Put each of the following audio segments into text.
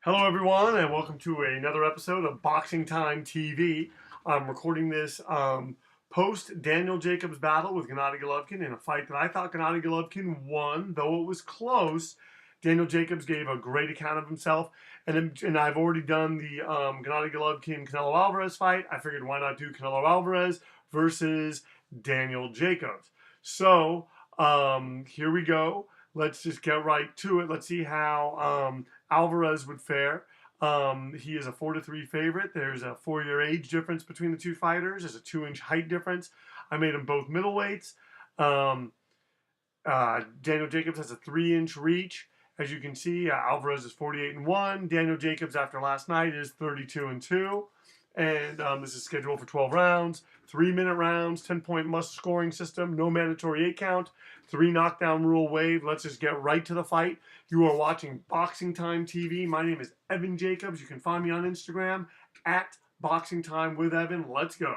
Hello, everyone, and welcome to another episode of Boxing Time TV. I'm recording this post Daniel Jacobs' battle with Gennady Golovkin in a fight that I thought Gennady Golovkin won, though it was close. Daniel Jacobs gave a great account of himself, and I've already done the Gennady Golovkin Canelo Alvarez fight. I figured why not do Canelo Alvarez versus Daniel Jacobs. So here we go. Let's just get right to it. Let's see how Alvarez would fare. He is a 4-3 favorite. There's a 4-year age difference between the two fighters. There's a 2-inch height difference. I made them both middleweights. Daniel Jacobs has a 3-inch reach. As you can see, Alvarez is 48-1. Daniel Jacobs, after last night, is 32-2. And this is scheduled for 12 rounds, 3-minute rounds, 10-point must scoring system, no mandatory 8 count, 3 knockdown rule waived. Let's just get right to the fight. You are watching Boxing Time TV. My name is Evan Jacobs. You can find me on Instagram at Boxing Time with Evan. Let's go.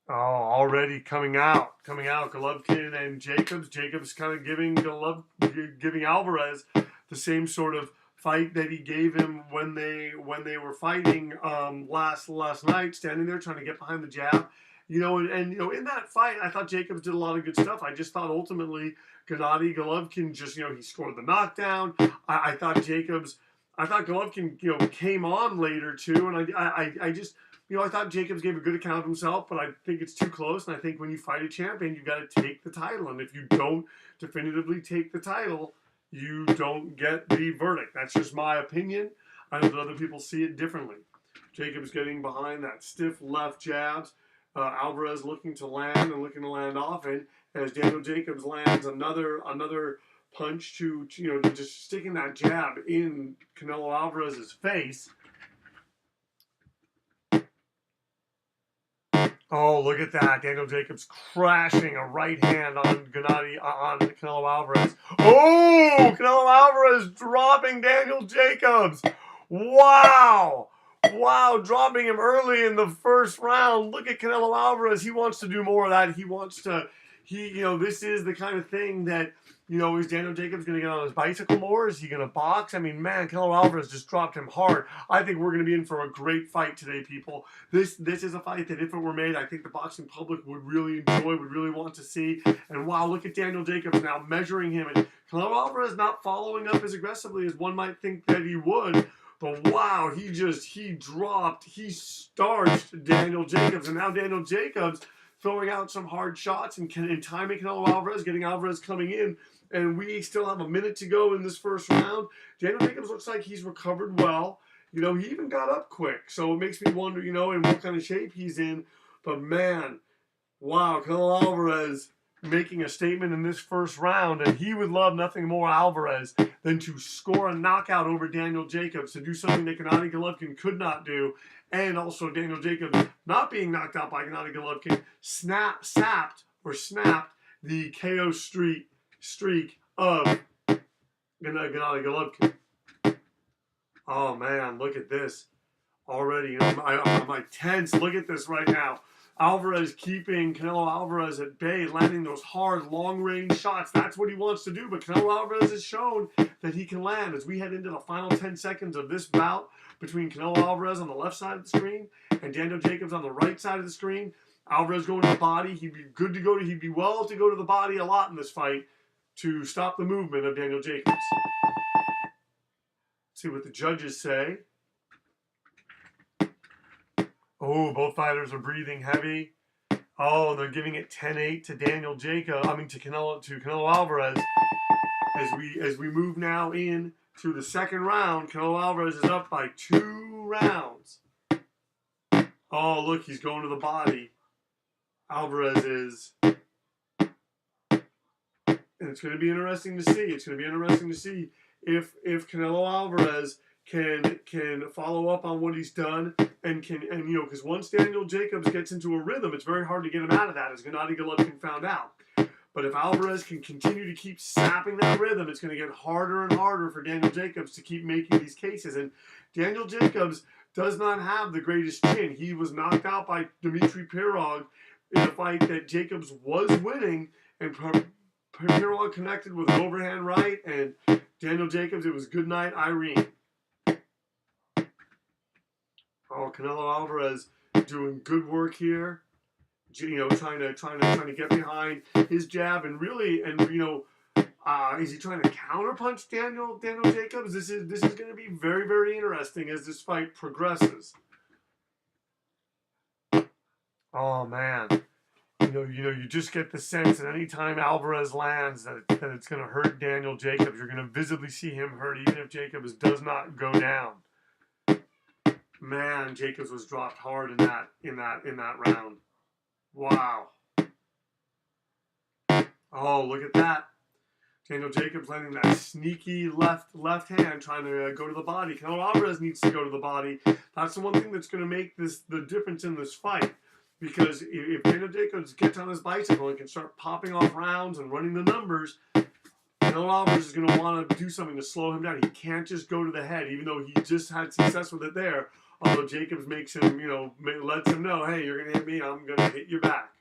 Oh, already coming out. Golovkin and Jacobs. Jacobs kind of giving Alvarez the same sort of fight that he gave him when they were fighting last night, standing there trying to get behind the jab. And in that fight, I thought Jacobs did a lot of good stuff. I just thought ultimately Gennady Golovkin just, he scored the knockdown. I thought Golovkin, came on later too, and I just. I thought Jacobs gave a good account of himself, but I think it's too close. And I think when you fight a champion, you've got to take the title. And if you don't definitively take the title, you don't get the verdict. That's just my opinion. I know that other people see it differently. Jacobs getting behind that stiff left jabs. Alvarez looking to land off. And as Daniel Jacobs lands another punch to just sticking that jab in Canelo Alvarez's face. Oh, look at that. Daniel Jacobs crashing a right hand on Canelo Alvarez. Oh, Canelo Alvarez dropping Daniel Jacobs. Wow. Wow, dropping him early in the first round. Look at Canelo Alvarez. He wants to do more of that. This is the kind of thing that, is Daniel Jacobs going to get on his bicycle more? Is he going to box? I mean, man, Canelo Alvarez just dropped him hard. I think we're going to be in for a great fight today, people. This is a fight that if it were made, I think the boxing public would really enjoy, would really want to see. And wow, look at Daniel Jacobs now measuring him. And Canelo Alvarez not following up as aggressively as one might think that he would. But wow, he starched Daniel Jacobs. And now Daniel Jacobs throwing out some hard shots and timing Canelo Alvarez, getting Alvarez coming in. And we still have a minute to go in this first round. Daniel Jacobs looks like he's recovered well. He even got up quick. So it makes me wonder, in what kind of shape he's in. But man, wow, Canelo Alvarez making a statement in this first round. And he would love nothing more, Alvarez, than to score a knockout over Daniel Jacobs, to do something that Gennady Golovkin could not do. And also Daniel Jacobs not being knocked out by Gennady Golovkin snapped the KO streak of Gennady Golovkin. Oh man, look at this already. I'm like tense. Look at this right now. Alvarez keeping Canelo Alvarez at bay, landing those hard, long-range shots. That's what he wants to do, but Canelo Alvarez has shown that he can land. As we head into the final 10 seconds of this bout between Canelo Alvarez on the left side of the screen and Daniel Jacobs on the right side of the screen, Alvarez going to the body. He'd be well to go to the body a lot in this fight to stop the movement of Daniel Jacobs. Let's see what the judges say. Oh, both fighters are breathing heavy. Oh, they're giving it 10-8 to to Canelo Alvarez. As we move now in to the second round, Canelo Alvarez is up by 2 rounds. Oh, look, he's going to the body. Alvarez is. And it's going to be interesting to see. It's going to be interesting to see if Canelo Alvarez can follow up on what he's done because once Daniel Jacobs gets into a rhythm, it's very hard to get him out of that, as Gennady Golovkin found out. But if Alvarez can continue to keep sapping that rhythm, it's going to get harder and harder for Daniel Jacobs to keep making these cases. And Daniel Jacobs does not have the greatest chin. He was knocked out by Dmitry Pirog in a fight that Jacobs was winning, and Pirog connected with an overhand right, and Daniel Jacobs, it was good night, Irene. Oh, Canelo Alvarez doing good work here. You know, trying to get behind his jab, and really, and you know, is he trying to counterpunch Daniel Jacobs? This is going to be very, very interesting as this fight progresses. Oh man, you just get the sense that anytime Alvarez lands that it's going to hurt Daniel Jacobs. You're going to visibly see him hurt, even if Jacobs does not go down. Man, Jacobs was dropped hard in that round. Wow. Oh, look at that. Daniel Jacobs landing that sneaky left hand, trying to go to the body. Canelo Alvarez needs to go to the body. That's the one thing that's going to make the difference in this fight. Because if Daniel Jacobs gets on his bicycle and can start popping off rounds and running the numbers, Canelo Alvarez is going to want to do something to slow him down. He can't just go to the head, even though he just had success with it there. Although Jacobs makes him, lets him know, hey, you're going to hit me, I'm going to hit your back.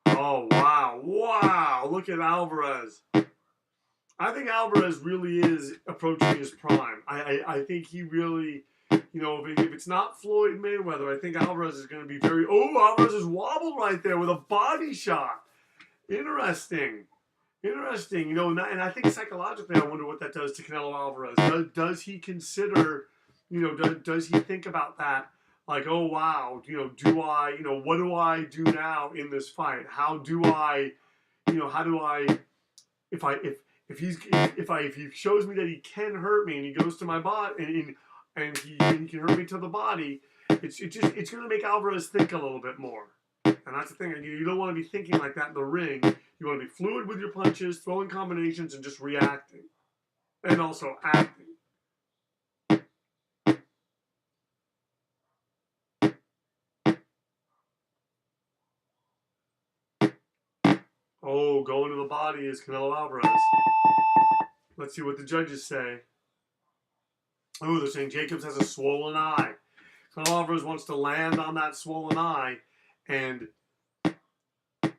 Oh, wow. Wow. Look at Alvarez. I think Alvarez really is approaching his prime. I think he really, if it's not Floyd Mayweather, I think Alvarez is going to be very... Oh, Alvarez is wobbled right there with a body shot. Interesting. And I think psychologically, I wonder what that does to Canelo Alvarez. Does he consider, does he think about that? Like, oh wow, what do I do now in this fight? If he shows me that he can hurt me and he goes to my body and he can hurt me to the body, it's going to make Alvarez think a little bit more. And that's the thing. You don't want to be thinking like that in the ring. You want to be fluid with your punches, throwing combinations, and just reacting, and also acting. Oh, going to the body is Canelo Alvarez. Let's see what the judges say. Oh, they're saying Jacobs has a swollen eye. Canelo Alvarez wants to land on that swollen eye. And,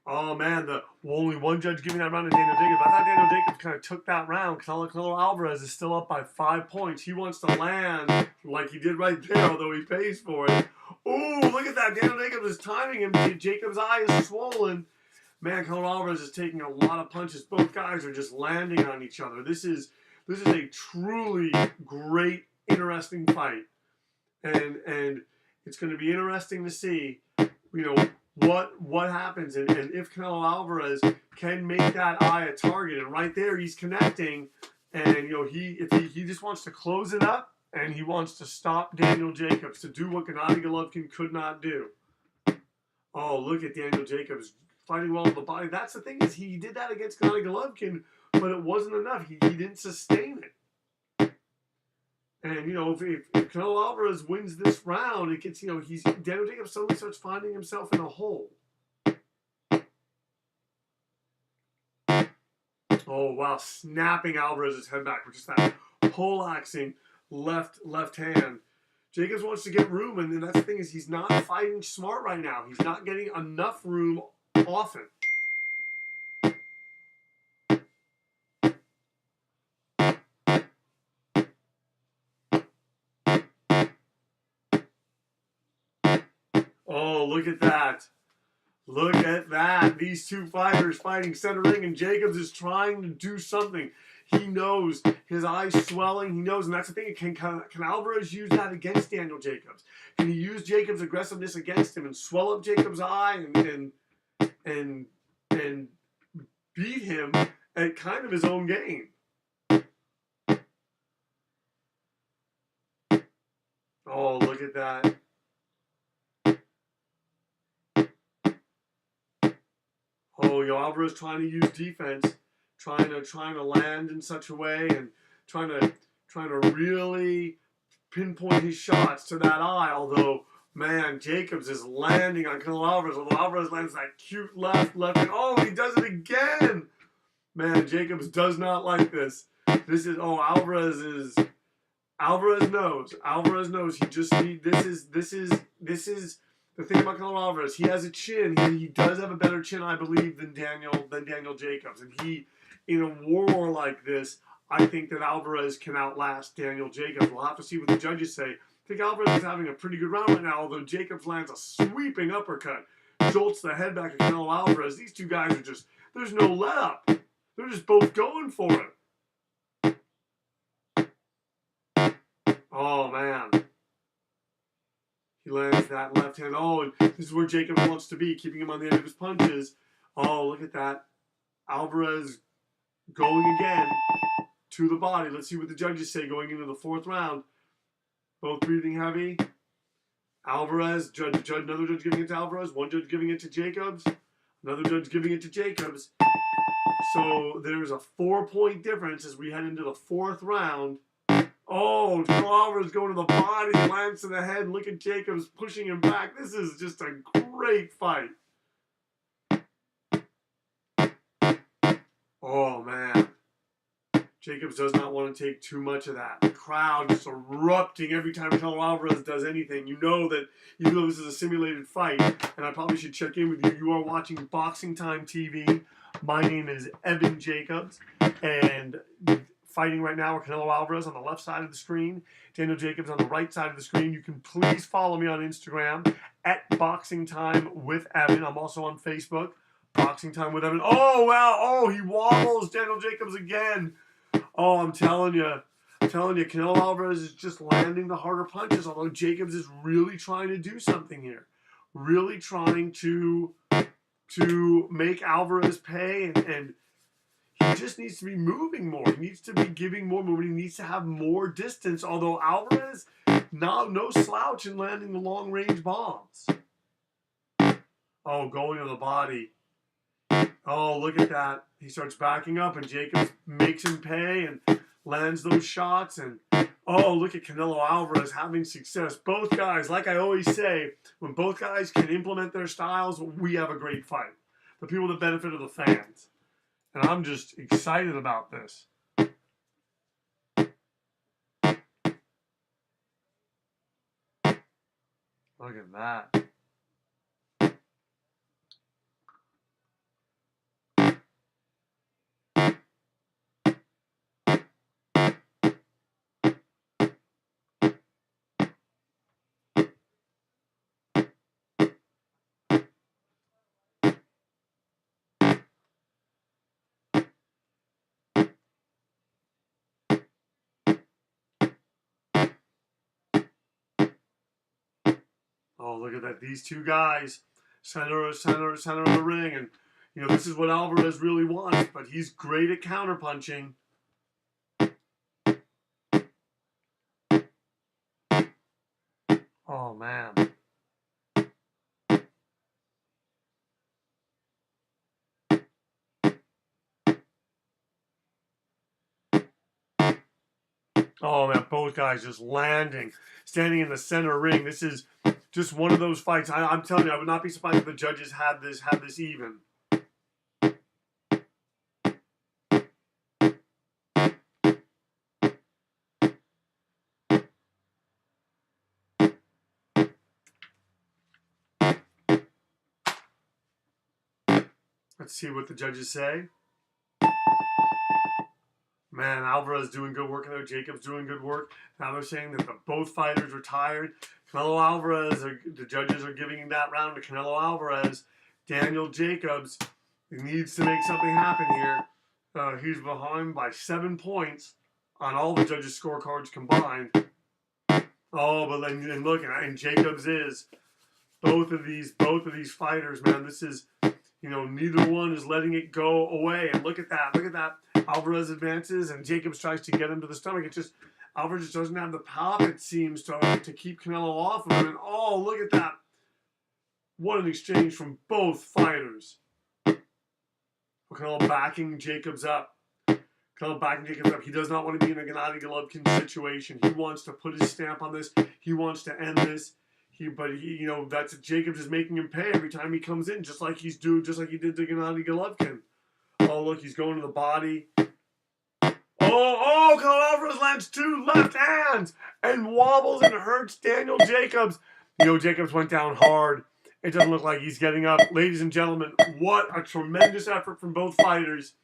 oh man, only one judge giving that round to Daniel Jacobs. I thought Daniel Jacobs kind of took that round. Canelo Alvarez is still up by 5 points. He wants to land like he did right there, although he pays for it. Oh, look at that. Daniel Jacobs is timing him. Jacobs' eye is swollen. Man, Canelo Alvarez is taking a lot of punches. Both guys are just landing on each other. This is a truly great, interesting fight, and it's going to be interesting to see, what happens, and if Canelo Alvarez can make that eye a target. And right there, he's connecting, and if he just wants to close it up, and he wants to stop Daniel Jacobs to do what Gennady Golovkin could not do. Oh, look at Daniel Jacobs fighting well with the body. That's the thing, is he did that against Gennady Golovkin, but it wasn't enough. He didn't sustain it. And, if Canelo Alvarez wins this round, it gets, Daniel Jacobs suddenly starts finding himself in a hole. Oh, wow. Snapping Alvarez's head back with just that poleaxing left hand. Jacobs wants to get room, and that's the thing, is he's not fighting smart right now. He's not getting enough room often. Oh, look at that. Look at that. These two fighters fighting center ring, and Jacobs is trying to do something. He knows his eye's swelling. He knows, and that's the thing. Can Alvarez use that against Daniel Jacobs? Can he use Jacobs' aggressiveness against him and swell up Jacobs' eye and beat him at kind of his own game? Oh, look at that. Oh, Alvarez trying to use defense, trying to land in such a way, and trying to really pinpoint his shots to that eye. Although, man, Jacobs is landing on Canelo Alvarez. Although Alvarez lands that cute left, and oh, he does it again. Man, Jacobs does not like this. Alvarez is Alvarez knows. Alvarez knows. He just need. This is the thing about Canelo Alvarez. He has a chin. He does have a better chin, I believe, than Daniel Jacobs. And he, in a war like this, I think that Alvarez can outlast Daniel Jacobs. We'll have to see what the judges say. I think Alvarez is having a pretty good round right now, although Jacobs lands a sweeping uppercut, jolts the head back of Canelo Alvarez. These two guys are just, there's no let up. They're just both going for it. Oh, man. He lands that left hand. Oh, and this is where Jacobs wants to be, keeping him on the edge of his punches. Oh, look at that. Alvarez going again to the body. Let's see what the judges say going into the fourth round. Both breathing heavy. Alvarez, another judge giving it to Alvarez. One judge giving it to Jacobs. Another judge giving it to Jacobs. So there's a 4-point difference as we head into the fourth round. Oh, Alvarez going to the body, lands to the head. Look at Jacobs pushing him back. This is just a great fight. Oh, man. Jacobs does not want to take too much of that. The crowd is erupting every time Canelo Alvarez does anything. You know that even though this is a simulated fight, and I probably should check in with you, you are watching Boxing Time TV. My name is Evan Jacobs, and fighting right now are Canelo Alvarez on the left side of the screen, Daniel Jacobs on the right side of the screen. You can please follow me on Instagram at Boxing Time with Evan. I'm also on Facebook, Boxing Time with Evan. Oh, wow. Oh, he wobbles Daniel Jacobs again. Oh, I'm telling you, Canelo Alvarez is just landing the harder punches, although Jacobs is really trying to do something here. Really trying to make Alvarez pay, and he just needs to be moving more. He needs to be giving more movement. He needs to have more distance, although Alvarez, no slouch in landing the long-range bombs. Oh, going to the body. Oh, look at that. He starts backing up, and Jacobs makes him pay and lands those shots. And, oh, look at Canelo Alvarez having success. Both guys, like I always say, when both guys can implement their styles, we have a great fight. The people that benefit are the fans. And I'm just excited about this. Look at that. Oh, look at that. These two guys, center of the ring. And, you know, this is what Alvarez really wants, but he's great at counterpunching. Oh, man. Oh, man, both guys just landing, standing in the center ring. This is just one of those fights. I'm telling you, I would not be surprised if the judges had this even. Let's see what the judges say. Man, Alvarez doing good work in there. Jacobs doing good work. Now they're saying that both fighters are tired. Canelo Alvarez, the judges are giving that round to Canelo Alvarez. Daniel Jacobs needs to make something happen here. He's behind by 7 points on all the judges' scorecards combined. Oh, but and look, and Jacobs is both of these fighters, man. This is, you know, neither one is letting it go away. And look at that. Alvarez advances, and Jacobs tries to get him to the stomach. It's just Alvarez just doesn't have the pop, it seems, to keep Canelo off of him. And oh, look at that. What an exchange from both fighters. Canelo backing Jacobs up. He does not want to be in a Gennady Golovkin situation. He wants to put his stamp on this. He wants to end this. You know, that's Jacobs is making him pay every time he comes in, just like he did to Gennady Golovkin. Oh, look, he's going to the body. Oh, Canelo Alvarez lands 2 left hands and wobbles and hurts Daniel Jacobs. Jacobs went down hard. It doesn't look like he's getting up. Ladies and gentlemen, what a tremendous effort from both fighters.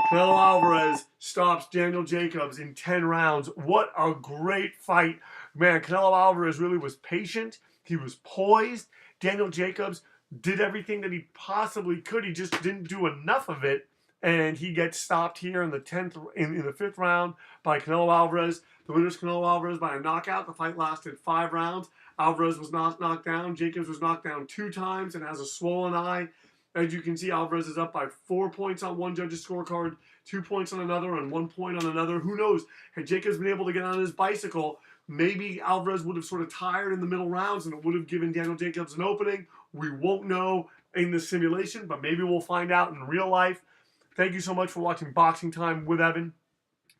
Canelo Alvarez stops Daniel Jacobs in 10 rounds. What a great fight. Man, Canelo Alvarez really was patient. He was poised. Daniel Jacobs did everything that he possibly could. He just didn't do enough of it. And he gets stopped here in the 5th round by Canelo Alvarez. The winner's Canelo Alvarez by a knockout. The fight lasted 5 rounds. Alvarez was not knocked down. Jacobs was knocked down 2 times and has a swollen eye. As you can see, Alvarez is up by 4 points on one judge's scorecard, 2 points on another, and 1 point on another. Who knows? Had Jacobs been able to get on his bicycle, maybe Alvarez would have sort of tired in the middle rounds and it would have given Daniel Jacobs an opening. We won't know in the simulation, but maybe we'll find out in real life. Thank you so much for watching Boxing Time with Evan.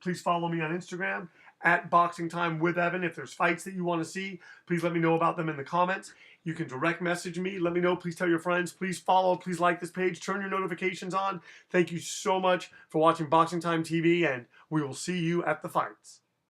Please follow me on Instagram at Boxing Time with Evan. If there's fights that you want to see, please let me know about them in the comments. You can direct message me. Let me know. Please tell your friends. Please follow. Please like this page. Turn your notifications on. Thank you so much for watching Boxing Time TV, and we will see you at the fights.